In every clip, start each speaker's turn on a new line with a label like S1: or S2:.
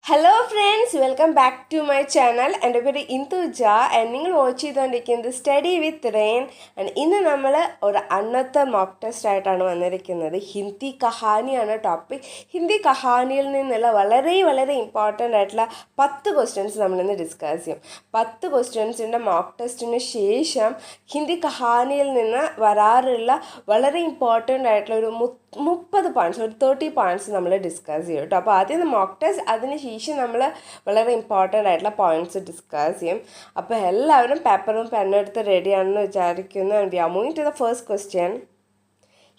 S1: Hello friends, welcome back to my channel. എൻ്റെ പേര് Induja and നിങ്ങൾ വാച്ച് ചെയ്തുകൊണ്ടിരിക്കുന്നത് സ്റ്റഡി വിത്ത് റെയിൻ. ആൻഡ് ഇന്ന് നമ്മൾ ഒരു അന്നത്തെ മോക്ക് ടെസ്റ്റ് ആയിട്ടാണ് വന്നിരിക്കുന്നത്. ഹിന്ദി കഹാനിയാണ് ടോപ്പിക്. ഹിന്ദി കഹാനിയിൽ നിന്നുള്ള വളരെ വളരെ ഇമ്പോർട്ടൻ്റ് ആയിട്ടുള്ള 10 ക്വസ്റ്റ്യൻസ് നമ്മളിന്ന് ഡിസ്കസ് ചെയ്യും. 10 ക്വസ്റ്റ്യൻസിൻ്റെ മോക്ക് ടെസ്റ്റിന് ശേഷം ഹിന്ദി കഹാനിയിൽ നിന്ന് വരാറുള്ള വളരെ ഇമ്പോർട്ടൻ്റ് ആയിട്ടുള്ള ഒരു 30 പോയിൻറ്റ്സ്, ഒരു 30 പോയിൻറ്റ്സ് നമ്മൾ ഡിസ്കസ് ചെയ്യും കേട്ടോ. അപ്പോൾ ആദ്യം മോക്ക് ടെസ്റ്റ്, അതിന് ശേഷം നമ്മൾ വളരെ ഇമ്പോർട്ടൻ്റ് ആയിട്ടുള്ള പോയിൻറ്റ്സ് ഡിസ്കസ് ചെയ്യും. അപ്പോൾ എല്ലാവരും പേപ്പറും പെന്നും എടുത്ത് റെഡിയാണെന്ന് വിചാരിക്കുന്നു. And we are moving to the first question.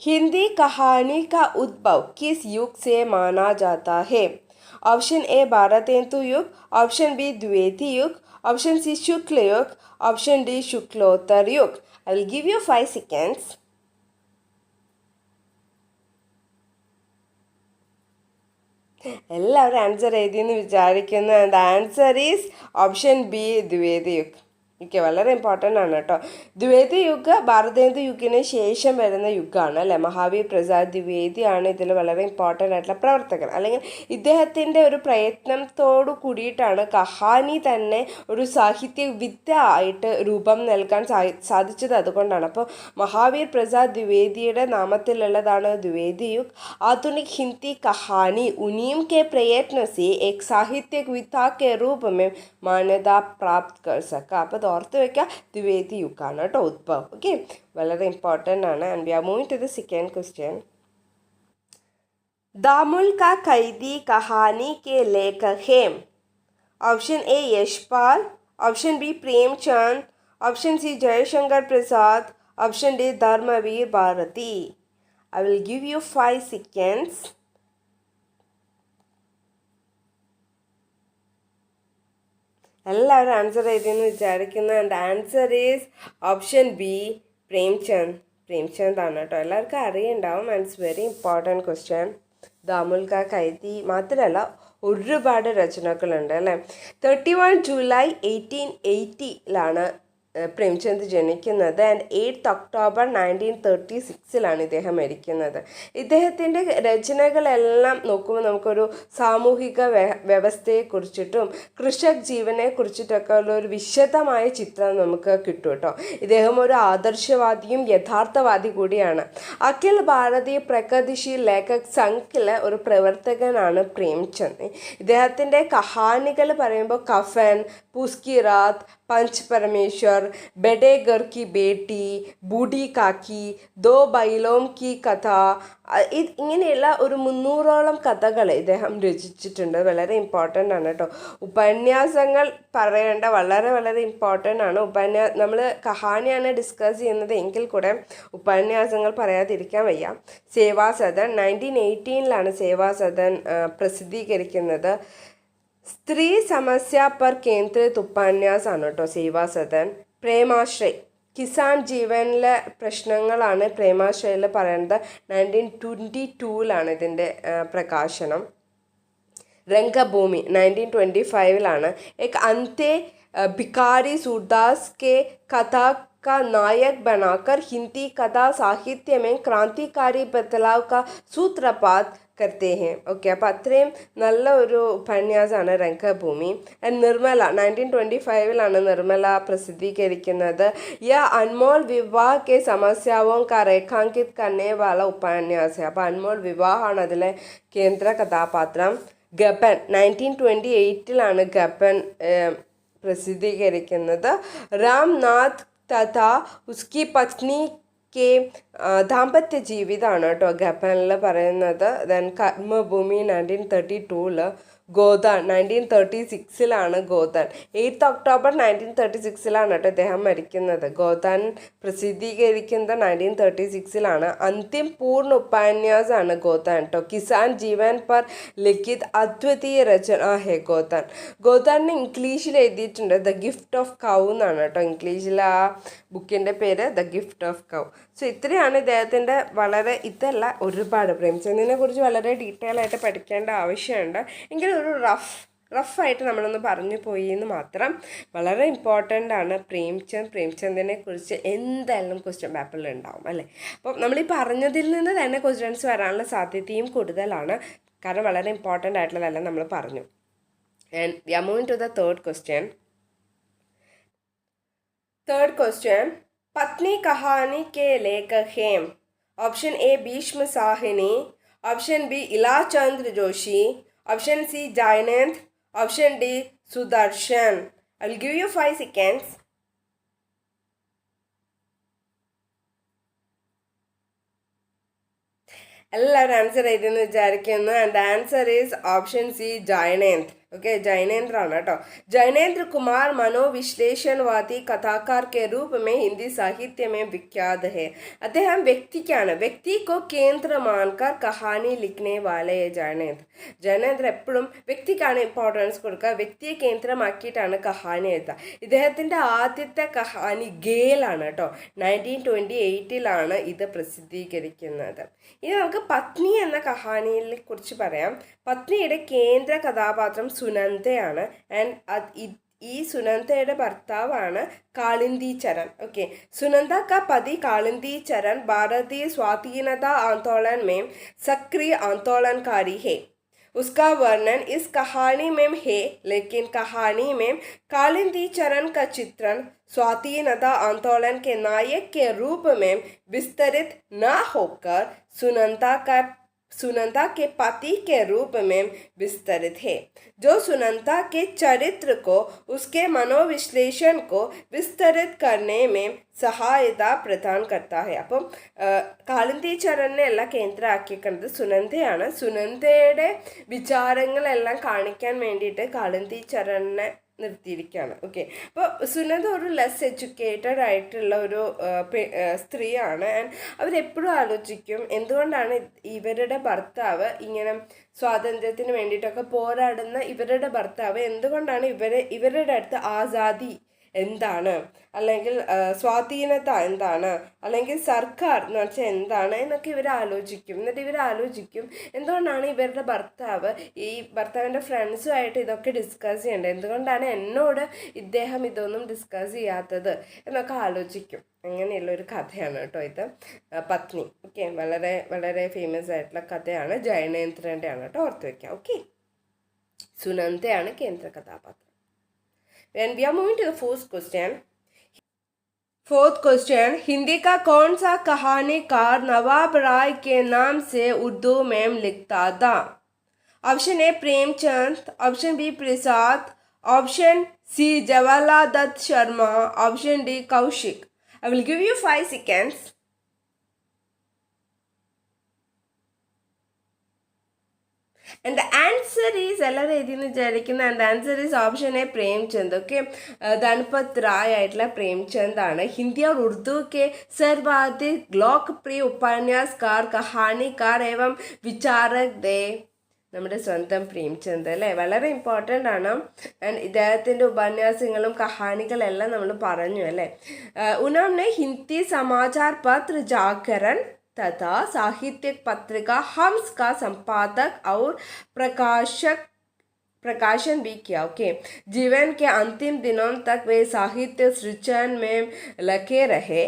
S1: Hindi कहानी का उद्भव किस युग से माना जाता है? ऑप्शन ए भारतेन्दु युग, ऑप्शन बी द्विवेदी युग, ऑप्शन सी शुक्ल युग, ऑप्शन डी शुक्लोत्तर युग. I will give you 5 seconds. എല്ലാവരും ആൻസർ എഴുതിയെന്ന് വിചാരിക്കുന്നു. And answer is option B Dwivedi Yug. Okay, വളരെ ഇമ്പോർട്ടൻ്റ് ആണ് കേട്ടോ. ദ്വിവേദി യുഗ് ഭാരതേന്ദു യുഗിന് ശേഷം വരുന്ന യുഗമാണ് അല്ലേ. മഹാവീർ പ്രസാദ് ദ്വിവേദിയാണ് ഇതിൽ വളരെ ഇമ്പോർട്ടൻ്റ് ആയിട്ടുള്ള പ്രവർത്തകൻ. അല്ലെങ്കിൽ ഇദ്ദേഹത്തിൻ്റെ ഒരു പ്രയത്നത്തോടു കൂടിയിട്ടാണ് കഹാനി തന്നെ ഒരു സാഹിത്യ വിദ്യ ആയിട്ട് രൂപം നൽകാൻ സാധിച്ചത്. അതുകൊണ്ടാണ്. അപ്പോൾ മഹാവീർ പ്രസാദ് ദ്വിവേദിയുടെ നാമത്തിലുള്ളതാണ് ദ്വിവേദി യുഗ്. आधुनिक हिंदी कहानी उन्हीं के प्रयत्न से एक साहित्यिक विधा के रूप में मान्यता प्राप्त कर सका. അപ്പോൾ ഓർത്ത് വയ്ക്കുക, ദ്വിവേദി യുഗാണ് കേട്ടോ ഉദ്ഭവം. ഓക്കെ, വളരെ ഇമ്പോർട്ടൻ്റ് ആണ്. And we are moving to the second question. Damul ka Kaidi कहानी के लेखक हैं? Option A Yashpal, option B Premchand, option C Jaishankar Prasad, option D Dharmvir Bharati. I will give you 5 seconds. എല്ലാവരും ആൻസർ എഴുതിയെന്ന് വിചാരിക്കുന്നു. And answer is option B Premchand ആണ് കേട്ടോ. എല്ലാവർക്കും അറിയുണ്ടാവും. And it's very important question. Damul ka Kaidi മാത്രമല്ല, ഒരുപാട് രചനകളുണ്ട് അല്ലേ. 31 ജൂലൈ 1880 പ്രേംചന്ദ് ജനിക്കുന്നത്. ആൻഡ് 8 ഒക്ടോബർ 1936 ഇദ്ദേഹം മരിക്കുന്നത്. ഇദ്ദേഹത്തിൻ്റെ രചനകളെല്ലാം നോക്കുമ്പോൾ നമുക്കൊരു സാമൂഹിക വ്യവസ്ഥയെക്കുറിച്ചിട്ടും കൃഷക് ജീവനെ കുറിച്ചിട്ടൊക്കെ ഉള്ള ഒരു വിശദമായ ചിത്രം നമുക്ക് കിട്ടും കേട്ടോ. ഇദ്ദേഹം ഒരു ആദർശവാദിയും യഥാർത്ഥവാദി കൂടിയാണ്. അഖിൽ ഭാരതീയ പ്രഗതിശീൽ ലേഖക് സംഘിലെ ഒരു പ്രവർത്തകനാണ് പ്രേംചന്ദ്. ഇദ്ദേഹത്തിൻ്റെ കഹാനികൾ പറയുമ്പോൾ കഫൻ, പുസ്കി റാത്ത്, पंच परमेश्वर, बेटे घर की बेटी, बूढ़ी काकी, दो बैलों की കഥ, ഇങ്ങനെയുള്ള ഒരു 300ഓളം കഥകൾ ഇദ്ദേഹം രചിച്ചിട്ടുണ്ട്. വളരെ ഇമ്പോർട്ടൻ്റ് ആണ് കേട്ടോ. ഉപന്യാസങ്ങൾ പറയേണ്ട വളരെ വളരെ ഇമ്പോർട്ടൻ്റ് ആണ്. നമ്മൾ കഹാനിയാണ് ഡിസ്കസ് ചെയ്യുന്നത് എങ്കിൽ കൂടെ ഉപന്യാസങ്ങൾ പറയാതിരിക്കാൻ വയ്യ. സേവാസദൻ 1918 സേവാസദൻ പ്രസിദ്ധീകരിക്കുന്നത്. സ്ത്രീ സമസ്യ പർ കേന്ദ്രിത് ഉപന്യാസമാണ് കേട്ടോ സേവാസദൻ. പ്രേമാശ്രയ്, കിസാൻ ജീവനിലെ പ്രശ്നങ്ങളാണ് പ്രേമാശ്രയിൽ പറയുന്നത്. 1922 ഇതിൻ്റെ പ്രകാശനം. രംഗഭൂമി 1925 एक अंते भिखारी सूरदास के कथा का नायक बनाकर हिंदी कथा साहित्य में क्रांतिकारी बदलाव का सूत्रपात करते हैं. ഓക്കെ, അപ്പോൾ അത്രയും നല്ല ഒരു ഉപന്യാസമാണ് രംഗഭൂമി. ആൻഡ് നിർമ്മല 1925 നിർമ്മല പ്രസിദ്ധീകരിക്കുന്നത്. യ അൻമോൾ വിവാഹ് കെ സമസ്യാവോं का रेखांकित करने वाला उपन्यास है. അപ്പോൾ അൻമോൾ വിവാഹാണ് അതിലെ കേന്ദ്ര കഥാപാത്രം. ഗബൻ 1928 ഗബൻ പ്രസിദ്ധീകരിക്കുന്നത്. രാംനാഥ് തഥാ ഉസ്കി പത്നി കെ ദാമ്പത്യ ജീവിതമാണ് കേട്ടോ ഗബനിൽ പറയുന്നത്. ദെൻ കർമ്മഭൂമി 1932. ഗോദാൻ 1936 ഗോദാൻ. 8 ഒക്ടോബർ 1936 കേട്ടോ ഇദ്ദേഹം മരിക്കുന്നത്. ഗോദാൻ പ്രസിദ്ധീകരിക്കുന്നത് 1936. അന്തിം പൂർണ്ണ ഉപന്യാസമാണ് ഗോദാൻ കേട്ടോ. കിസാൻ ജീവൻ പർ ലിഖിത് അദ്വിതീയ രചന ഹെ ഗോദാൻ. ഗോദാനിന് ഇംഗ്ലീഷിൽ എഴുതിയിട്ടുണ്ട് ദ ഗിഫ്റ്റ് ഓഫ് കൗ എന്നാണ് കേട്ടോ. ഇംഗ്ലീഷിൽ ആ ബുക്കിൻ്റെ പേര് the gift of cow. So ഇത്രയാണ് ഇദ്ദേഹത്തിൻ്റെ ഇതല്ല, ഒരുപാട് പ്രേംചന്ദിനെ കുറിച്ച് വളരെ ഡീറ്റെയിൽ ആയിട്ട് പഠിക്കേണ്ട ആവശ്യമുണ്ട്. എങ്കിലും ഒരു റഫായിട്ട് നമ്മളൊന്ന് പറഞ്ഞു പോയി എന്ന് മാത്രം. വളരെ ഇമ്പോർട്ടൻ്റ് ആണ് പ്രേംചന്ദിനെ കുറിച്ച് എന്തായാലും ക്വസ്റ്റ്യൻ പേപ്പറിൽ ഉണ്ടാവും അല്ലേ. അപ്പോൾ നമ്മൾ ഈ പറഞ്ഞതിൽ നിന്ന് തന്നെ ക്വസ്റ്റ്യൻസ് വരാനുള്ള സാധ്യതയും കൂടുതലാണ്. കാരണം വളരെ ഇമ്പോർട്ടൻ്റ് ആയിട്ടുള്ളതെല്ലാം നമ്മൾ പറഞ്ഞു. And we are moving to the third question. Third question, पत्नी कहानी के लेखक हैं. Option A Bhisham Sahni, option B Ilachandra Joshi, option C Jainendra, option D Sudarshan. I will give you 5 seconds. എല്ലാവരും ആൻസർ ചെയ്തെന്ന് വിചാരിക്കുന്നു. And the answer is option C Jainendra. Okay Jainendra ആണ് കേട്ടോ. जैनेन्द्र कुमार മനോവിശ്ലേഷണവാദി कथाकार के रूप में हिंदी साहित्य में विख्यात है. അദ്ദേഹം വ്യക്തിക്കാണ്, വ്യക്തി को केंद्र मानकर कहानी लिखने वाले जैनेन्द्र. ജൈനേന്ദ്ര എപ്പോഴും വ്യക്തിക്കാണ് ഇമ്പോർട്ടൻസ് കൊടുക്കുക, വ്യക്തിയെ കേന്ദ്രമാക്കിയിട്ടാണ് കഹാനി എഴുതുക. ഇദ്ദേഹത്തിൻ്റെ ആദ്യത്തെ കഹാനി ഗേലാണ് കേട്ടോ. 1928 ഇത് പ്രസിദ്ധീകരിക്കുന്നത്. ഇനി നമുക്ക് പത്നി എന്ന കഹാനിയെ കുറിച്ച് പറയാം. പത്നിയുടെ കേന്ദ്ര കഥാപാത്രം സുനന്ദയാണ്. ആൻഡ് ഈ സുനന്ദയുടെ ഭർത്താവാണ് कालिंदी चरण. ओके सुनंदा का पति कालिंदी चरण भारतीय स्वाधीनता आंदोलन में सक्रिय आंदोलनकारी है. उसका वर्णन इस कहानी में है, लेकिन कहानी में कालिंदी चरण का चित्रण स्वाधीनता आंदोलन के नायक के रूप में विस्तरित न होकर सुनंदा के पति के रूप में विस्तरित है, जो सुनंदा के चरित्र को, उसके मनोविश्लेषण को विस्तरित करने में സഹായത പ്രദാനം करता है. അപ്പം കാളിന്തി ചരണിനെ എല്ലാം കേന്ദ്രമാക്കിയിരിക്കുന്നത് സുനന്ദയാണ്. സുനന്ദയുടെ വിചാരങ്ങളെല്ലാം കാണിക്കാൻ വേണ്ടിയിട്ട് കാളിന്തി ചരണിനെ നിർത്തിയിരിക്കുകയാണ്. ഓക്കെ അപ്പോൾ സുനന്ദ ഒരു ലെസ് എഡ്യൂക്കേറ്റഡ് ആയിട്ടുള്ള ഒരു സ്ത്രീയാണ്. ആൻഡ് അവരെപ്പോഴും ആലോചിക്കും എന്തുകൊണ്ടാണ് ഇവരുടെ ഭർത്താവ് ഇങ്ങനെ സ്വാതന്ത്ര്യത്തിന് വേണ്ടിയിട്ടൊക്കെ പോരാടുന്ന ഇവരുടെ ഭർത്താവ് എന്തുകൊണ്ടാണ് ഇവരുടെ അടുത്ത് ആസാദി എന്താണ്, അല്ലെങ്കിൽ സ്വാധീനത എന്താണ്, അല്ലെങ്കിൽ സർക്കാർ എന്ന് വെച്ചാൽ എന്താണ് എന്നൊക്കെ ഇവർ ആലോചിക്കും. എന്നിട്ട് ഇവർ ആലോചിക്കും എന്തുകൊണ്ടാണ് ഇവരുടെ ഭർത്താവിൻ്റെ ഫ്രണ്ട്സുമായിട്ട് ഇതൊക്കെ ഡിസ്കസ് ചെയ്യേണ്ടത്, എന്തുകൊണ്ടാണ് എന്നോട് ഇദ്ദേഹം ഇതൊന്നും ഡിസ്കസ് ചെയ്യാത്തത് എന്നൊക്കെ ആലോചിക്കും. അങ്ങനെയുള്ളൊരു കഥയാണ് കേട്ടോ ഇത് പത്നി. ഓക്കെ വളരെ വളരെ ഫേമസ് ആയിട്ടുള്ള കഥയാണ്. ജൈനേന്ദ്രൻ്റെ ആണ് കേട്ടോ, ഓർത്ത് വയ്ക്കാം. ഓക്കെ സുനന്ദയാണ് കേന്ദ്ര കഥാപാത്രം. Then we are moving to the fourth question. Fourth question, Hindi का कौन सा कहानीकार नवाब राय के नाम से उर्दू में लिखता था? Option A Premchand, option B Prasad, option C Jawaharlal Datt Sharma, option D Kaushik. I will give you 5 seconds. And the answer is എല്ലാവരും എഴുതിയെന്ന് വിചാരിക്കുന്നത്. And answer is option A Premchand. Okay Dhanpat Rai ആയിട്ടുള്ള പ്രേംചന്ദ് ആണ്. ഹിന്ദി और उर्दू के सर्वाधिक लोकप्रिय उपन्यासकार, कहानीकार एवं विचारक दे നമ്മുടെ സ്വന്തം പ്രേംചന്ദ് അല്ലേ. വളരെ ഇമ്പോർട്ടൻ്റ് ആണ്. ആൻഡ് ഇദ്ദേഹത്തിൻ്റെ ഉപന്യാസങ്ങളും കഹാനികളെല്ലാം നമ്മൾ പറഞ്ഞു അല്ലേ. ഉन्होंने हिंदी समाचार पत्र जागरण तथा साहित्यिक पत्रिका हम्स का संपादक और प्रकाशन भी किया. ओके जीवन के अंतिम दिनों तक वे साहित्य सृजन में लगे रहे.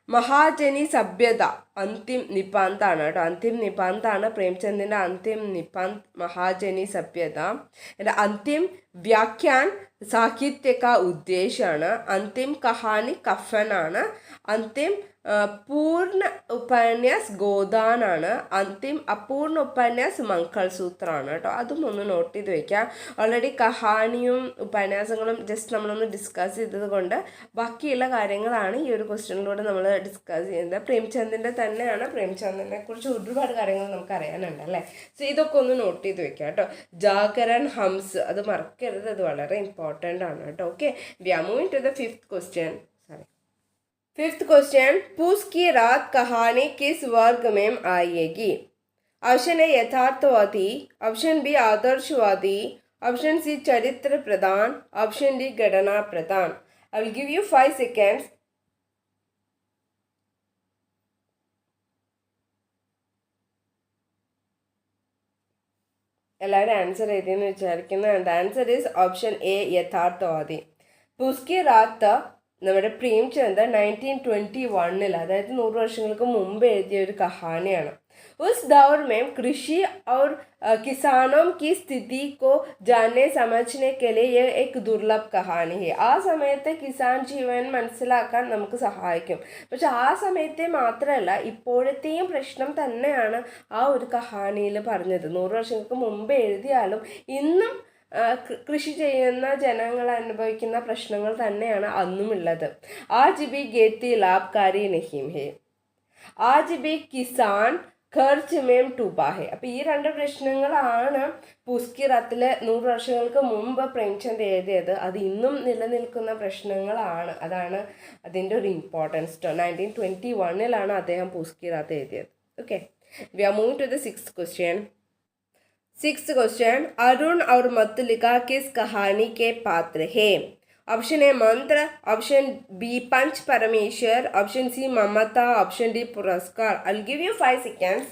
S1: മഹാജനി സഭ്യത അന്തിം നിപാന്താണ് കേട്ടോ. അന്തിം നിപാന്താണ് പ്രേംചന്ദിൻ്റെ അന്തിം നിപാന്ത് മഹാജനി സഭ്യത. അന്തിം വ്യാഖ്യാൻ സാഹിത്യ കാ ഉദ്ദേശമാണ്. അന്തിം കഹാനി കഫനാണ്. അന്തിം പൂർണ്ണ ഉപന്യാസ് ഗോദാനാണ്. അന്തിം അപൂർണ ഉപന്യാസ് മംഗൾസൂത്രാണ് കേട്ടോ. അതും ഒന്ന് നോട്ട് ചെയ്ത് വയ്ക്കാം. ഓൾറെഡി കഹാനിയും ഉപന്യാസങ്ങളും ജസ്റ്റ് നമ്മളൊന്ന് ഡിസ്കസ് ചെയ്തത് കൊണ്ട് ബാക്കിയുള്ള കാര്യങ്ങളാണ് ഈ ഒരു ക്വസ്റ്റ്യനിലൂടെ നമ്മൾ ഡിസ്കസ് ചെയ്യുന്നത്. പ്രേംചന്ദിൻ്റെ തന്നെയാണ്. പ്രേംചന്ദിനെ കുറിച്ച് ഒരുപാട് കാര്യങ്ങൾ നമുക്ക് അറിയാനുണ്ട് അല്ലേ. സോ ഇതൊക്കെ ഒന്ന് നോട്ട് ചെയ്ത് വെക്കാം കേട്ടോ. ജാഗരൺ ഹംസ് അത് മറക്കരുത്, അത് വളരെ ഇമ്പോർട്ടൻ്റ് ആണ് കേട്ടോ. Okay we are moving to the fifth question. Fifth question, पूस की रात कहानी किस वर्ग में आएगी? ऑप्शन ए यथार्थवादी, ऑप्शन बी आदर्शवादी, ऑप्शन सी चरित्र प्रधान, ऑप्शन डी घटना प्रधान. I will give you 5 seconds. എല്ലാവരും ആൻസർ എഴുതിയെന്ന് വിചാരിക്കുന്നു. And answer is option A യഥാർത്ഥവാദി. പുസ്കി രാത്ത് നമ്മുടെ പ്രേംചന്ദ് 1921 അതായത് 100 വർഷങ്ങൾക്ക് മുമ്പ് എഴുതിയ ഒരു കഹാനിയാണ്. उस दौर में कृषि और किसानों की स्थिति को जानने समझने के लिए यह एक दुर्लभ कहानी है. ആ സമയത്തെ കിസാൻ ജീവൻ മനസ്സിലാക്കാൻ നമുക്ക് സഹായിക്കും. പക്ഷെ ആ സമയത്തെ മാത്രമല്ല, ഇപ്പോഴത്തെയും പ്രശ്നം തന്നെയാണ് ആ ഒരു കഹാനിയിൽ പറഞ്ഞത്. 100 വർഷങ്ങൾക്ക് മുമ്പ് എഴുതിയാലും ഇന്നും കൃഷി ചെയ്യുന്ന ജനങ്ങൾ അനുഭവിക്കുന്ന പ്രശ്നങ്ങൾ തന്നെയാണ് അന്നുമുള്ളത്. ആജ് ബി ഖേത്തി ലാഭ്കാരി നഹീം ഹെ, ആജ് ബി കിസാൻ ഖർച്ച് മേം ഡൂബാ ഹെ. അപ്പോൾ ഈ രണ്ട് പ്രശ്നങ്ങളാണ് പുസ്കി റാത്തിൽ 100 വർഷങ്ങൾക്ക് മുമ്പ് പ്രേംചന്ദ് എഴുതിയത്. അത് ഇന്നും നിലനിൽക്കുന്ന പ്രശ്നങ്ങളാണ്. അതാണ് അതിൻ്റെ ഒരു ഇമ്പോർട്ടൻസ്. 1921 അദ്ദേഹം പുസ്കി റാത്ത് എഴുതിയത്. Okay, we are moving to the sixth question. Sixth question, Arun और मतुलिका किस कहानी के पात्र हैं? ऑप्शन ए मंत्र, option B Panch Parmeshwar, option C Mamta, option D Puraskar. I will give you 5 seconds.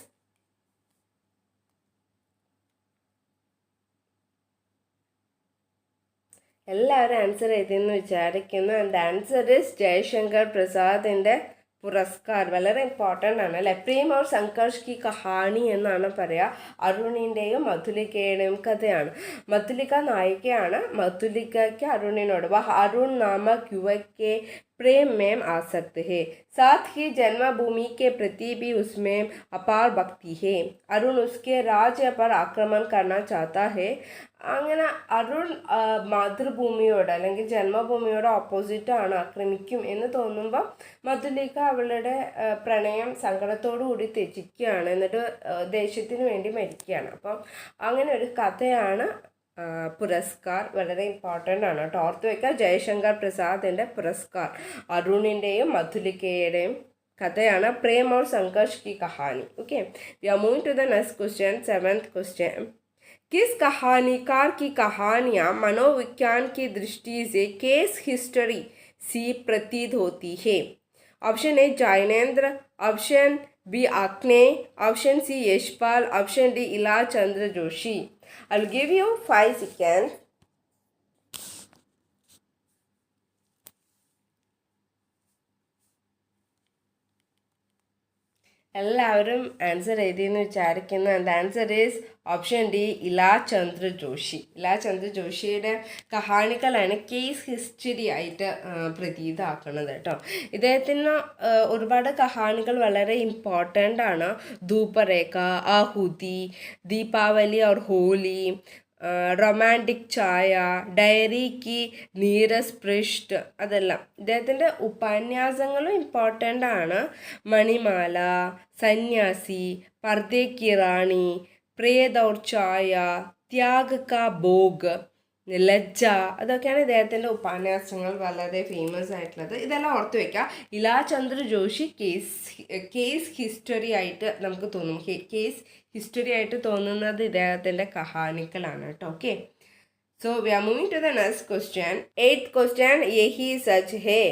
S1: എല്ലാവരും ആൻസർ ചെയ്തെന്ന് വിചാരിക്കുന്നു. ആൻഡ് ആൻസർ ഇസ് ജയശങ്കർ പ്രസാദിൻ്റെ പുരസ്കാർ. വളരെ ഇമ്പോർട്ടൻ്റ് ആണ് അല്ലേ. പ്രേം और संघर्ष की कहानी എന്നാണ് പറയുക. അരുണിൻ്റെയും മധുലികയുടെയും കഥയാണ്. മധുലിക നായികയാണ്. മധുലികയ്ക്ക് അരുണിനോട് വഹ अरुण नामक युवक के प्रेम में आसक्त है, साथ ही जन्मभूमि के प्रति भी उसमें अपार भक्ति है. अरुण उसके राज्य पर आक्रमण करना चाहता है. അങ്ങനെ അരുൺ മാതൃഭൂമിയോട് അല്ലെങ്കിൽ ജന്മഭൂമിയോട് ഓപ്പോസിറ്റാണ്, ആക്രമിക്കും എന്ന് തോന്നുമ്പോൾ മധുലിക അവളുടെ പ്രണയം സങ്കടത്തോടു കൂടി ത്യജിക്കുകയാണ്. എന്നിട്ട് ദേശത്തിന് വേണ്ടി മരിക്കുകയാണ്. അപ്പം അങ്ങനെ ഒരു കഥയാണ് പുരസ്കാർ. വളരെ ഇമ്പോർട്ടൻ്റ് ആണ് കേട്ടോ, ഓർത്ത് വയ്ക്കുക. ജയശങ്കർ പ്രസാദിൻ്റെ പുരസ്കാർ അരുണിൻ്റെയും മധുലികയുടെയും കഥയാണ്. പ്രേം और संघर्ष की कहानी. Okay, we are moving to the next question. 7th question, किस कहानीकार की कहानियाँ मनोविज्ञान की दृष्टि से केस हिस्ट्री सी प्रतीत होती है? Option A Jainendra, option B आग्नेय, option C Yashpal, option D Ila Chandra Joshi. I will give you 5 seconds. എല്ലാവരും ആൻസർ എഴുതിയെന്ന് വിചാരിക്കുന്നു. And answer is option D Ila Chandra Joshi. Ila Chandra ജോഷിയുടെ കഹാനികളാണ് കേസ് ഹിസ്റ്ററി ആയിട്ട് പ്രതീതമാക്കുന്നത് കേട്ടോ. ഇദ്ദേഹത്തിന് ഒരുപാട് കഹാനികൾ വളരെ ഇമ്പോർട്ടൻ്റ് ആണ്. ധൂപരേഖ, ആഹുതി, ദീപാവലി और होली, റൊമാൻറ്റിക് ചായ, ഡയറി കി നീരസ് പൃഷ്ഠ്, അതെല്ലാം ഇദ്ദേഹത്തിൻ്റെ ഉപന്യാസങ്ങളും ഇമ്പോർട്ടൻ്റ് ആണ്. മണിമാല, സന്യാസി, പർദേ കി റാണി, പ്രേത് ഔർ ചായ, ത്യാഗ് കാ ഭോഗ്, ലജ്ജ, അതൊക്കെയാണ് ഇദ്ദേഹത്തിൻ്റെ ഉപന്യാസങ്ങൾ വളരെ ഫേമസ് ആയിട്ടുള്ളത്. ഇതെല്ലാം ഓർത്ത് വയ്ക്കുക. ഇലാ ചന്ദ്ര ജോഷി കേസ് ഹിസ്റ്ററി ആയിട്ട് നമുക്ക് തോന്നും. കേസ് ഹിസ്റ്ററി ആയിട്ട് തോന്നുന്നത് ഇദ്ദേഹത്തിൻ്റെ കഹാനികളാണ് കേട്ടോ. Okay, so we are moving to the next question. 8th question, Yahi Sach Hai,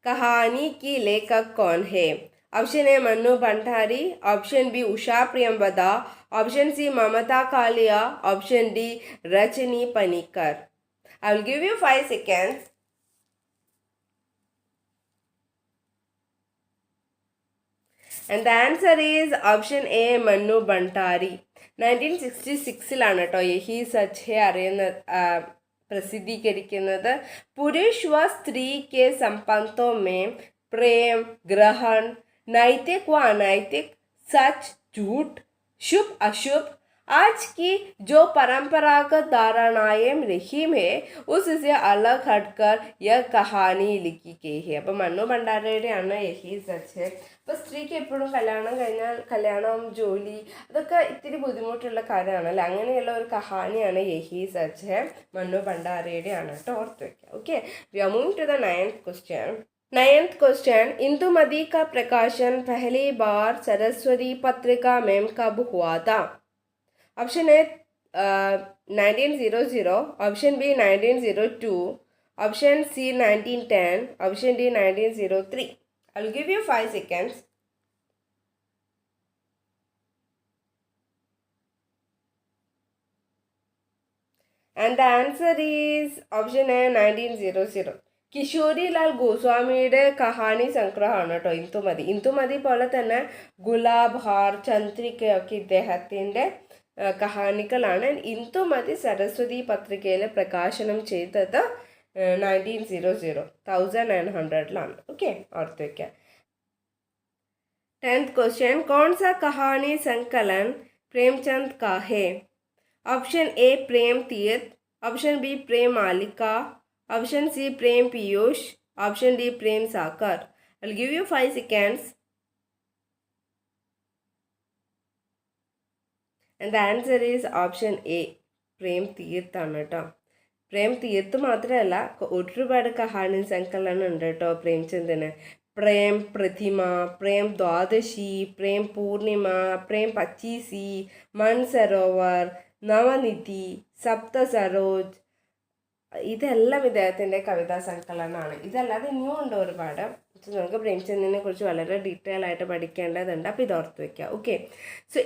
S1: कहानी की लेखक कौन है? Option A Mannu Bhandari, option B Usha Priyamvada, option C Mamta Kalia, option D Rajni Panikkar. I will give you 5 seconds. And the answer is option A മന്നു ഭണ്ഡാരി. 1966 കേട്ടോ യഹി സച്ച് ഹെ അറിയുന്ന പ്രസിദ്ധീകരിക്കുന്നത്. പുരുഷ व स्त्री के संबंधों में प्रेम, ग्रहण, नैतिक व अनैतिक, सच झूठ, शुभ अशुभ, आज की जो परंपरागत धारणाएं रही है उससे अलग हटकर यह कहानी लिखी गई है. അപ്പം മന്നു ഭണ്ഡാരയുടെയാണ് യഹി സച്ച്. അപ്പോൾ സ്ത്രീക്ക് എപ്പോഴും കല്യാണം കഴിഞ്ഞാൽ കല്യാണം, ജോലി, അതൊക്കെ ഇത്തിരി ബുദ്ധിമുട്ടുള്ള കാര്യമാണല്ലോ. അങ്ങനെയുള്ള ഒരു കഹാനിയാണ് യഹി സച്ച്. മന്നു ഭണ്ഡാരയുടെയാണ് കേട്ടോ, ഓർത്ത് വയ്ക്കുക. Okay, we are moving to the 9th question. 9th question, Indumati का प्रकाशन पहली बार सरस्वती पत्रिका में कब हुआ था? Option A 1900, option B 1902, option C 1910, option D 1903. I will give you 5 seconds. And the answer is option A 1900. Kishorilal ഗോസ്വാമിയുടെ കഹാനി സംഗ്രഹമാണ് കേട്ടോ ഇന്ദുമതി. ഇന്ദുമതി പോലെ തന്നെ ഗുലാബ് ഹാർ, ചന്ദ്രികയൊക്കെ ഇദ്ദേഹത്തിൻ്റെ കഹാനികളാണ്. ഇന്ദുമതി സരസ്വതി പത്രികയിൽ പ്രകാശനം ചെയ്തത് 1900 ഓക്കെ, ഓർത്ത് വയ്ക്കാം. 10th क्वेश्चन, कौन सा कहानी संकलन प्रेमचंद का है? ऑप्शन ए प्रेम तीर्थ, ऑप्शन बी प्रेम मालिका, ऑप्शन सी प्रेम पीयूष, ऑप्शन डी प्रेम साकर. I'll give you 5 seconds. And the answer is option A, Prem തീർത്ഥാണ് കേട്ടോ. പ്രേം തീർത്ത് മാത്രമല്ല, ഒരുപാട് കഹാനി സങ്കലനം ഉണ്ട് കേട്ടോ പ്രേംചന്ദിന്. प्रेम प्रतिमा, प्रेम द्वादशी, प्रेम पूर्णिमा, प्रेम पच्चीसी, मनसरोवर, नवनिधि, सप्त सरोज, ഇതെല്ലാം ഇദ്ദേഹത്തിൻ്റെ കവിതാ സങ്കലനമാണ്. ഇതല്ലാതെ ഇനിയും ഉണ്ട് ഒരുപാട്. നമുക്ക് പ്രേംചന്ദിനെ കുറിച്ച് വളരെ ഡീറ്റെയിൽ ആയിട്ട് പഠിക്കേണ്ടതുണ്ട്. അപ്പോൾ ഇത് ഓർത്ത് വയ്ക്കുക. ഓക്കെ, സോ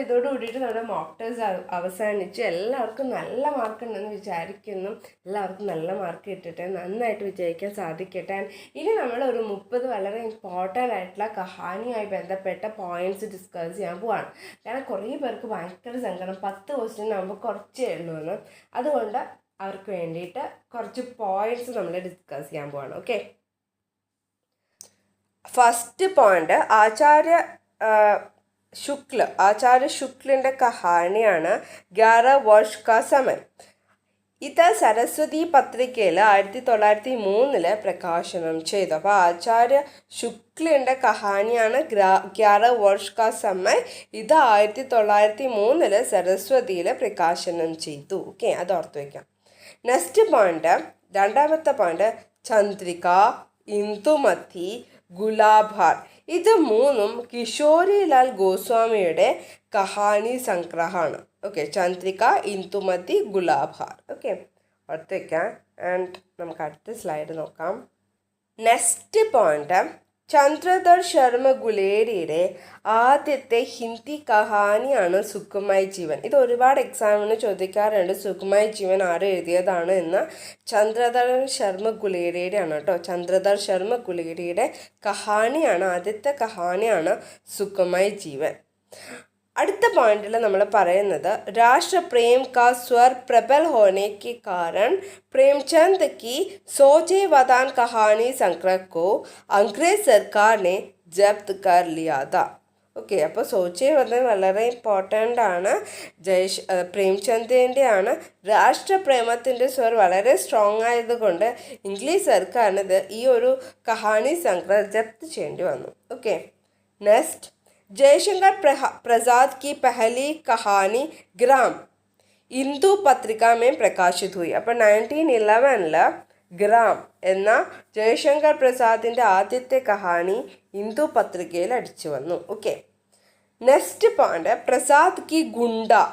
S1: ഇതോട് കൂടിയിട്ട് നമ്മുടെ മോക്ക് ടെസ്റ്റ് അവസാനിച്ചു. എല്ലാവർക്കും നല്ല മാർക്ക് ഉണ്ടെന്ന് വിചാരിക്കുന്നു. എല്ലാവർക്കും നല്ല മാർക്ക് കിട്ടട്ടെ, നന്നായിട്ട് വിജയിക്കാൻ സാധിക്കട്ടെ. ഇനി നമ്മൾ ഒരു 30 വളരെ ഇമ്പോർട്ടൻ്റ് ആയിട്ടുള്ള കഹാനിയുമായി ബന്ധപ്പെട്ട പോയിന്റ്സ് ഡിസ്കസ് ചെയ്യാൻ പോവാണ്. കാരണം കുറേ പേർക്ക് ഭയങ്കര സങ്കടം, 10 ക്വസ്റ്റ്യൻ ആകുമ്പോൾ കുറച്ചേ ഉള്ളൂ. അതുകൊണ്ട് അവർക്ക് വേണ്ടിയിട്ട് കുറച്ച് പോയിന്റ്സ് നമ്മൾ ഡിസ്കസ് ചെയ്യാൻ പോവാണ്. ഓക്കെ, ഫസ്റ്റ് പോയിന്റ് ആചാര്യ ശുക്ലിൻ്റെ കഹാനിയാണ് 11 വർഷ കാ സമയം. ഇത് സരസ്വതി പത്രികയിൽ 1903 പ്രകാശനം ചെയ്തു. അപ്പോൾ ആചാര്യ ശുക്ലിൻ്റെ കഹാനിയാണ് 11 വർഷ കാ സമയം. ഇത് 1903 സരസ്വതിയിൽ പ്രകാശനം ചെയ്തു. ഓക്കെ, അത് ഓർത്ത് വയ്ക്കാം. നെക്സ്റ്റ് പോയിന്റ്, രണ്ടാമത്തെ പോയിന്റ്, ചന്ദ്രിക, ഇന്ദുമതി, ഗുലാബ് ഹാർ. ഇത് മൂന്നും കിഷോരിലാൽ ഗോസ്വാമിയുടെ കഹാനി സംഗ്രഹമാണ്. ഓക്കെ, ചന്ദ്രിക, ഇന്ദുമതി, ഗുലാബ് ഹാർ. ഓക്കെ, ഓർത്ത് വയ്ക്കാം. ആൻഡ് നമുക്ക് അടുത്ത സ്ലൈഡ് നോക്കാം. നെക്സ്റ്റ് പോയിന്റ്, ചന്ദ്രധർ ശർമ്മ ഗുലേരിയുടെ ആദ്യത്തെ ഹിന്ദി കഹാനിയാണ് സുഖമയ് ജീവൻ. ഇത് ഒരുപാട് എക്സാമിന് ചോദിക്കാറുണ്ട്, സുഖമയ് ജീവൻ ആര് എഴുതിയതാണ് എന്ന്. ചന്ദ്രധർ ശർമ്മ ഗുലേരിയുടെ ആണ് കേട്ടോ. ചന്ദ്രധർ ശർമ്മ ഗുലേരിയുടെ കഹാനിയാണ്, ആദ്യത്തെ കഹാനിയാണ് സുഖമയ് ജീവൻ. അടുത്ത പോയിന്റിൽ നമ്മൾ പറയുന്നത്, രാഷ്ട്ര പ്രേം കാ സ്വർ പ്രബൽ होने के कारण प्रेमचंद की सोचे वदान कहानी संग्रह को अंग्रेज सरकार ने जब्त कर लिया था. ഓക്കെ, അപ്പോൾ സോച്ചെ വദൻ വളരെ ഇമ്പോർട്ടൻ്റ് ആണ്. പ്രേംചന്ദിൻ്റെ ആണ്. രാഷ്ട്രപ്രേമത്തിൻ്റെ സ്വർ വളരെ സ്ട്രോങ് ആയതുകൊണ്ട് ഇംഗ്ലീഷ് സർക്കാരിന് ഈ ഒരു കഹാനി സംഗ്രഹം ജപ്ത് ചെയ്യേണ്ടി വന്നു. ഓക്കെ, നെക്സ്റ്റ്, जयशंकर प्रसाद की पहली कहानी ग्राम हिंदू पत्रिका में प्रकाशित हुई. അപ്പോൾ 1911 ഗ്രാം എന്ന ജയശങ്കർ പ്രസാദിൻ്റെ ആദ്യത്തെ കഹാനി ഹിന്ദു പത്രികയിൽ അടിച്ചു വന്നു. ഓക്കെ, നെക്സ്റ്റ് പോയിന്റ്, പ്രസാദ് की गुंडा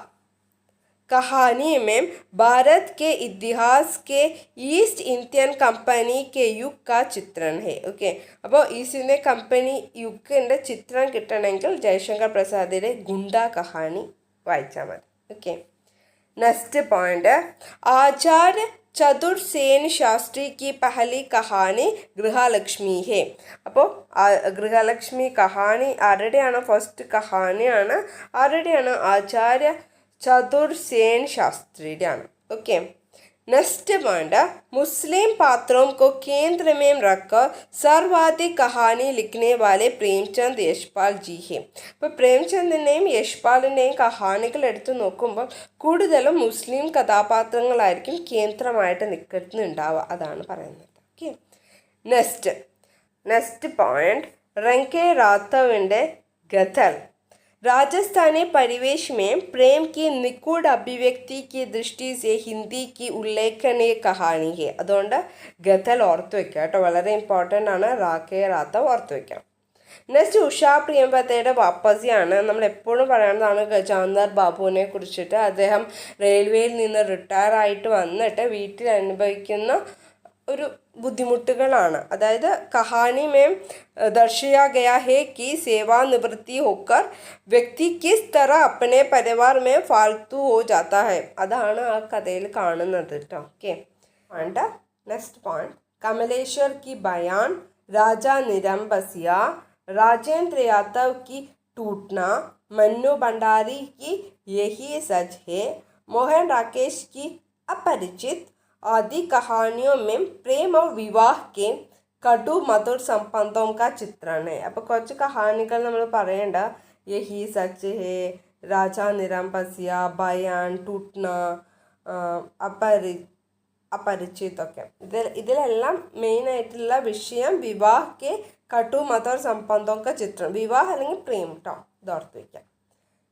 S1: कहानी में भारत के इतिहास के ईस्ट इंडियन कंपनी के युग का चित्रण है. ഓക്കെ, അപ്പോൾ ഈസ്റ്റ് ഇന്ത്യൻ കമ്പനി യുഗിൻ്റെ ചിത്രം കിട്ടണമെങ്കിൽ ജയശങ്കർ പ്രസാദിൻ്റെ ഗുണ്ട കഹാനി വായിച്ചാൽ മതി. ഓക്കെ, നെക്സ്റ്റ് പോയിന്റ്, ആചാര്യ ചതുർസേൻ ശാസ്ത്രി की पहली कहानी ഗൃഹലക്ഷ്മി ഹേ. അപ്പോൾ ഗൃഹലക്ഷ്മി കഹാനി ആരുടെയാണ്? ഫസ്റ്റ് കഹാനിയാണ് ആരുടെയാണ്? ആചാര്യ ചതുർസേൻ ശാസ്ത്രിയുടെയാണ്. ഓക്കെ, നെക്സ്റ്റ് പോയിന്റ്, मुस्लिम पात्रों को केंद्र में रखकर सर्वाधिक कहानी लिखने वाले प्रेमचंद यशपाल जी है. അപ്പോൾ പ്രേംചന്ദിൻ്റെയും യശ്പാലിൻ്റെയും കഹാനികൾ എടുത്ത് നോക്കുമ്പോൾ കൂടുതലും മുസ്ലിം കഥാപാത്രങ്ങളായിരിക്കും കേന്ദ്രമായിട്ട് നിൽക്കുന്നുണ്ടാവുക, അതാണ് പറയുന്നത്. ഓക്കെ, നെക്സ്റ്റ് പോയിന്റ്, റങ്കെ റാത്തവിൻ്റെ ഗഥൽ राजस्थानी परिवेश में प्रेम की निगूढ़ अभिव्यक्ति की दृष्टि से हिंदी की उल्लेखनीय कहानी है. അതുകൊണ്ട് ഗഥൽ ഓർത്ത് വയ്ക്കുക കേട്ടോ, വളരെ ഇമ്പോർട്ടൻ്റ് ആണ്. റാഖെ റാത്തവ് ഓർത്ത് വയ്ക്കാം. നെക്സ്റ്റ്, ഉഷാ പ്രിയംവദയുടെ വാപ്പസിയാണ്. നമ്മൾ എപ്പോഴും പറയുന്നതാണ് ഗജാന്തർ ബാബുവിനെ കുറിച്ചിട്ട്. അദ്ദേഹം റെയിൽവേയിൽ നിന്ന് റിട്ടയർ ആയിട്ട് വന്നിട്ട് വീട്ടിൽ അനുഭവിക്കുന്ന ഒരു ബുദ്ധിമുട്ടുകളാണ്. അതായത് കഹാനി में दर्शाया गया है कि सेवानिवृत्ति होकर व्यक्ति किस तरह अपने परिवार में फालतू हो जाता है. അതാണ് ആ കഥയിൽ കാണുന്നത് കേട്ടോ. ഓക്കെ, വേണ്ട. നെക്സ്റ്റ് പോയിന്റ്, कमलेश्वर की बयान, राजा निरंबसिया, राजेंद्र यादव की टूटना, मन्नू भंडारी की यही सच है, मोहन राकेश की अपरिचित आदि कहानियों में प्रेम और विवाह के കടു മധുർ സംബന്ധം കാ ചിത്रण है. അപ്പോൾ കുറച്ച് കഹാനികൾ നമ്മൾ പറയേണ്ട യഹി സച്ച് ഹേ, രാജാ നിരംബസിയ, ബയാൻ, ടൂട്ട്ന, അപരിചിത് ഒക്കെ. ഇതിലെല്ലാം മെയിനായിട്ടുള്ള വിഷയം വിവാഹ് കെ കടു മധുർ സംബന്ധം കാ ചിത്रण, വിവാഹ് അല്ലെങ്കിൽ പ്രേം ട്ടോ, ഇത് ഓർത്ത് വയ്ക്കാം.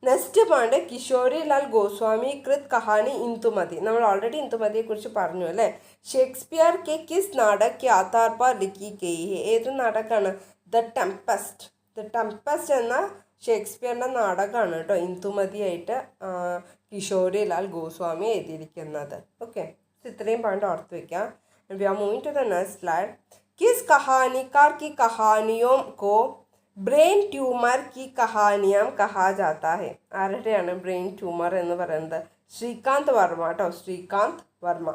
S1: നെക്സ്റ്റ് പോയിന്റ് കിഷോരി ലാൽ ഗോസ്വാമി കൃത് കഹാനി ഇന്ദുമതി. നമ്മൾ ഓൾറെഡി ഇന്ദുമതിയെ കുറിച്ച് പറഞ്ഞു അല്ലേ. ഷേക്സ്പിയർ കെ കിസ് നാടക് കെ ആധാർ पर लिखी गई है. ഏത് നാടകമാണ്? ദ ടെംപസ്റ്റ്. ദ ടെംപസ്റ്റ് എന്ന ഷേക്സ്പിയറിൻ്റെ നാടകമാണ് കേട്ടോ ഇന്ദുമതിയായിട്ട് കിഷോരി ലാൽ ഗോസ്വാമി എഴുതിയിരിക്കുന്നത്. ഓക്കെ, ഇത്രയും പോയിന്റ് ഓർത്ത് വയ്ക്കാം. We are moving to the next slide. കിസ് കഹാനിക്കാർ की कहानियों को ബ്രെയിൻ ട്യൂമർ की कहानियां कहा जाता है. ആരുടെയാണ് ബ്രെയിൻ ട്യൂമർ എന്ന് പറയുന്നത്? ശ്രീകാന്ത് വർമ്മ കേട്ടോ, ശ്രീകാന്ത് വർമ്മ.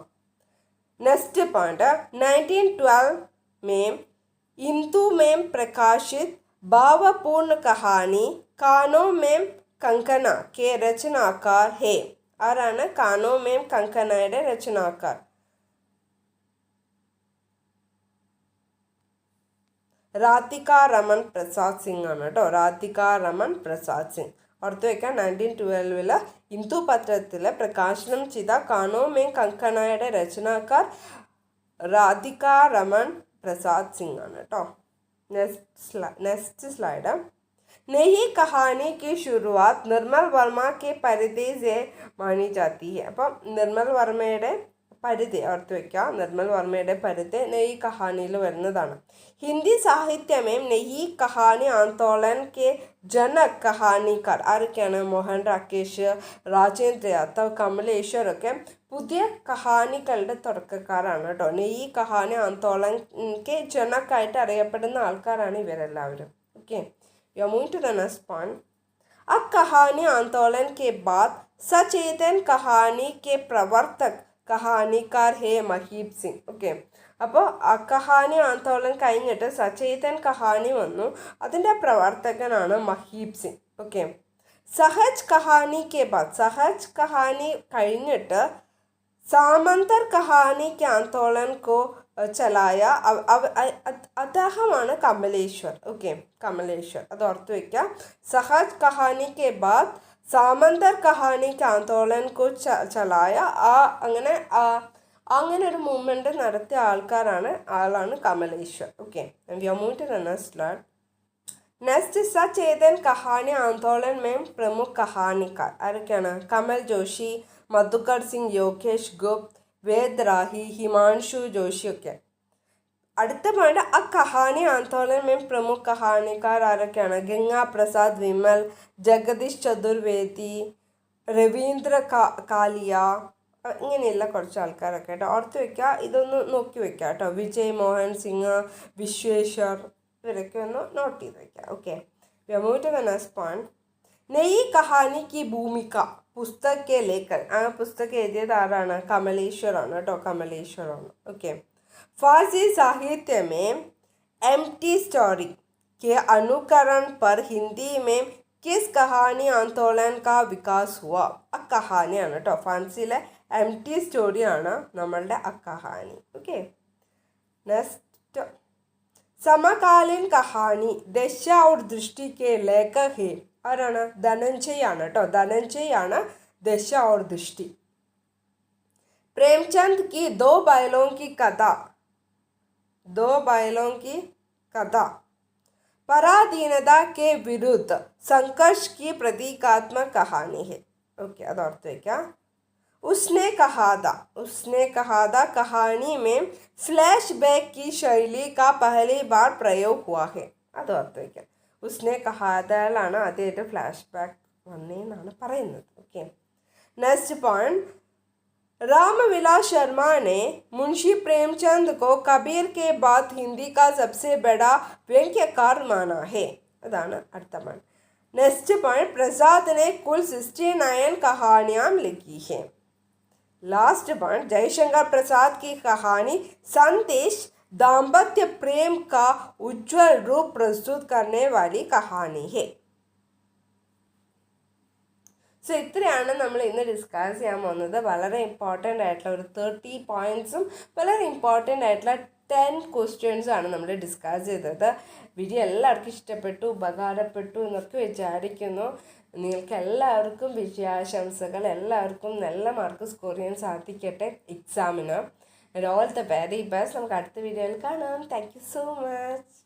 S1: नेक्स्ट पॉइंट 1912 में इंदु में प्रकाशित भावपूर्ण कहानी कानों में कंकना के रचनाकार है. ആരാണ് കാനോ മേം കങ്കനയുടെ രചനാക്കാർ? രാധിക രമൺ പ്രസാദ് സിംഗ് ആണ് കേട്ടോ, രാധിക രമൺ പ്രസാദ് സിംഗ്. ഓർത്ത് വയ്ക്കാം. 1912 ഇന്ദു പത്രത്തിൽ പ്രകാശനം ചെയ്ത കാനോ മേം കങ്കനയുടെ രചനാക്കാർ രാധിക രമൺ പ്രസാദ് സിംഗ് ആണ് കേട്ടോ. Next slide. नई कहानी की शुरुआत निर्मल वर्मा के परिधि से मानी जाती है. അപ്പം നിർമ്മൽ വർമ്മയുടെ പരിധി ഓർത്ത് വയ്ക്കുക. നിർമ്മൽ വർമ്മയുടെ പരിധി നെയ് കഹാനിയിൽ വരുന്നതാണ്. ഹിന്ദി സാഹിത്യമേ നെയ് കഹാനി ആന്തോളൻ കെ ജനക് കഹാനിക്കാർ ആരൊക്കെയാണ്? മോഹൻ രാകേഷ്, രാജേന്ദ്ര യാദവ്, കമലേശ്വർ ഒക്കെ പുതിയ കഹാനികളുടെ തുടക്കക്കാരാണ് കേട്ടോ. നെയ് കഹാനി ആന്തോളൻ കെ ജനക്കായിട്ട് അറിയപ്പെടുന്ന ആൾക്കാരാണ് ഇവരെല്ലാവരും. Okay, you are moving to the next point. अब कहानी आंदोलन के बाद सचेतन कहानी के प्रवर्तक കഹാനിക്കാർ ഹേ മഹീബ് സിംഗ്. ഓക്കെ, അപ്പോൾ കഹാനി ആന്തോളൻ കഴിഞ്ഞിട്ട് സചേതൻ കഹാനി വന്നു. അതിൻ്റെ പ്രവർത്തകനാണ് മഹീബ് സിംഗ്. ഓക്കെ, സഹജ് കഹാനി കെ ബാദ്, സഹജ് കഹാനി കഴിഞ്ഞിട്ട് സാമന്തർ കഹാനി കെ ആന്തോളൻ കോ ചലായ അദ്ദേഹമാണ് കമലേശ്വർ. ഓക്കെ, കമലേശ്വർ അത് ഓർത്ത് വയ്ക്കുക. സഹജ് കഹാനി കെ ബാദ് സാമന്തർ കഹാനിക്ക് ആന്തോളൻ കോ ചലായ അങ്ങനെ ഒരു മൂവ്മെൻറ്റ് നടത്തിയ ആളാണ് Kamleshwar. Okay, we are moving to the next slide. Next സചേതൻ കഹാനി ആന്തോളൻ മേം പ്രമുഖ കഹാനിക്കാർ ആരൊക്കെയാണ്? കമൽ ജോഷി, മധുകർ സിംഗ്, യോഗേഷ് ഗുപ്ത, വേദ് രാഹി, ഹിമാൻഷു ജോഷി ഒക്കെ. അടുത്ത പോയിന്റ് ആ കഹാനി ആന്തോളൻ മേം പ്രമുഖ കഹാനിക്കാർ ആരൊക്കെയാണ്? ഗംഗാ പ്രസാദ് വിമൽ, ജഗദീഷ് ചതുർവേദി, രവീന്ദ്ര കാലിയ, ഇങ്ങനെയുള്ള കുറച്ച് ആൾക്കാരൊക്കെ കേട്ടോ. ഓർത്ത് വയ്ക്കുക, ഇതൊന്ന് നോക്കി വയ്ക്കുക കേട്ടോ. വിജയ് മോഹൻ സിംഗ്, വിശ്വേശ്വർ, ഇവരൊക്കെ ഒന്ന് നോട്ട് ചെയ്ത് വയ്ക്കുക. Okay, we are moving to the next point. നെയ് കഹാനി കി ഭൂമിക പുസ്തക് കെ ലേഖൻ. ആ പുസ്തകം എഴുതിയത് ആരാണ്? കമലേശ്വർ ആണ് കേട്ടോ, കമലേശ്വർ ആണ്. ഓക്കെ, फारसी साहित्य में एम्प्टी स्टोरी के अनुकरण पर हिंदी में किस कहानी आंदोलन का विकास हुआ? ആ കഹാനിയാണ് കേട്ടോ. ഫാൻസിയിലെ എംപ്റ്റി സ്റ്റോറിയാണ് നമ്മളുടെ ആ കഹാനി. ഓക്കെ, നെക്സ്റ്റ് സമകാലീൻ കഹാനി ദശ और दृष्टि के लेखक है ആരാണ്? ധനഞ്ജയ് ആണ് കേട്ടോ. ധനഞ്ജയ് ആണ് ദശ और दृष्टि. प्रेमचंद की दो बैलों की कथा पराधीनता के विरुद्ध संघर्ष की प्रतीकात्मक कहानी है. ओके, അത് ഓർത്ത് വയ്ക്കുക. उसने कहा था कहानी में फ्लैशबैक की शैली का पहली बार प्रयोग हुआ है. അത് ഓർത്ത് വയ്ക്കുക. उसने कहा ലാണ് ആദ്യമായിട്ട് ഫ്ലാഷ് ബാക്ക് വന്നേന്നാണ് പറയുന്നത്. Okay, next point. Ramvilas Sharma ने मुंशी प्रेमचंद को कबीर के बाद हिंदी का सबसे बड़ा व्यंग्यकार माना है. अदाना अर्थमान. Next point. प्रसाद ने कुल 69 कहानियाँ लिखी हैं. Last point. जयशंकर प्रसाद की कहानी संदेश दाम्पत्य प्रेम का उज्जवल रूप प्रस्तुत करने वाली कहानी है. സോ ഇത്രയാണ് നമ്മൾ ഇന്ന് ഡിസ്കസ് ചെയ്യാൻ പോകുന്നത്. വളരെ ഇമ്പോർട്ടൻ്റ് ആയിട്ടുള്ള ഒരു 30 പോയിൻറ്റ്സും വളരെ ഇമ്പോർട്ടൻ്റ് ആയിട്ടുള്ള 10 ക്വസ്റ്റ്യൻസുമാണ് നമ്മൾ ഡിസ്കസ് ചെയ്തത്. വീഡിയോ എല്ലാവർക്കും ഇഷ്ടപ്പെട്ടു, ഉപകാരപ്പെട്ടു എന്നൊക്കെ വിചാരിക്കുന്നു. നിങ്ങൾക്ക് എല്ലാവർക്കും വിജയാശംസകൾ. എല്ലാവർക്കും നല്ല മാർക്ക് സ്കോർ ചെയ്യാൻ സാധിക്കട്ടെ എക്സാമിന്. And all the very best. നമുക്ക് അടുത്ത വീഡിയോയിൽ കാണാം. Thank you so much.